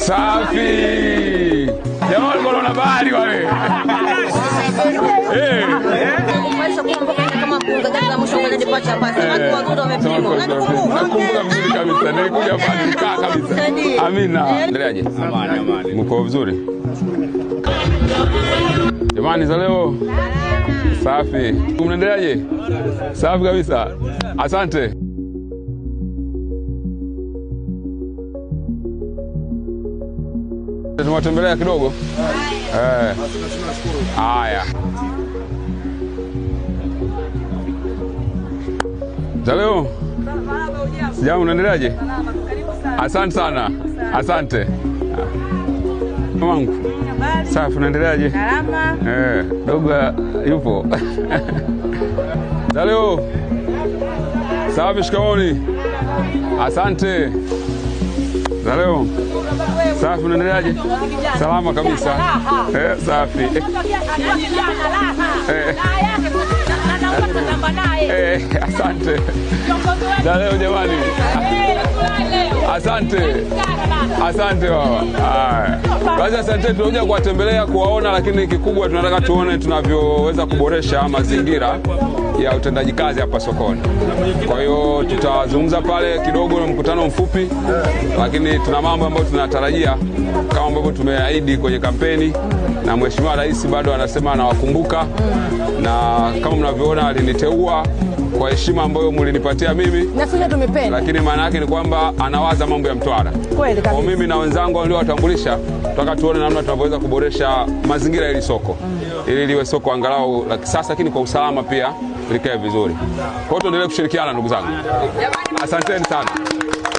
Safi. Jamani bwana habari wale. Nakumbuka vizuri kabisa. Nilikuja hapa nikaa kabisa. Amina. Endeleaje? Amani. Mko vizuri? Jamani za leo. Safi. Mnaendeleaje? Safi kabisa. Asante. Tumewatembelea kidogo. Haya. Jaleo. Sijambo, unaendeleaje? Asante sana. Asante. Mamangu. Safi, unaendeleaje? Salama. Dogo yupo. Jaleo. Safi, shikamoni. Asante. Jaleo. Safi, unaendeleaje? Salama kabisa. Safi. Asante. Na leo jamani. Asante. Asante baba. Basi asante, tunakuja kuwatembelea kuwaona, lakini kikubwa tunataka tuone tunavyoweza kuboresha mazingira ya utendaji kazi hapa sokoni. Kwa hiyo tutazungumza pale kidogo na mkutano mfupi, lakini tuna mambo ambayo tunatarajia kama ambavyo tumeahidi kwenye kampeni, na Mheshimiwa Rais bado anasema anawakumbuka, na kama mnavyoona aliniteua kwa heshima ambayo mlinipatia mimi, na sisi tumependa, lakini maana yake ni kwamba anawaza mambo ya Mtwara. Kweli kabisa. Kwa mimi na wenzangu waliowatambulisha, tutaka tuone namna tunavyoweza kuboresha mazingira ya soko, ili liwe soko angalau la kisasa, lakini kwa usalama pia likae vizuri. Kwa hiyo tuendelee kushirikiana ndugu zangu. Asanteni sana.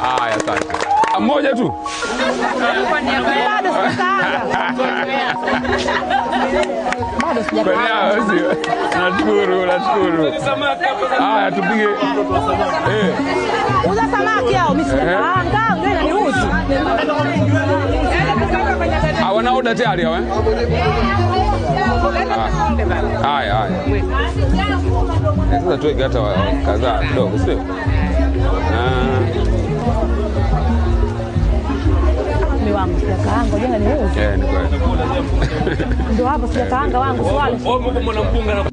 Haya, asante. Mmoja tu. Bado sijakaanga. Nashukuru. Haya, tupige. Uza samaki hao, mimi sijakaanga, ndio inaniuzi. Hawana oda tayari hao Haya. Sasa tuweke hata kadhaa kidogo, sio? Wangu sijakaanga, jana niuzi. Ni kweli. Ndio hapo sijakaanga wangu swali.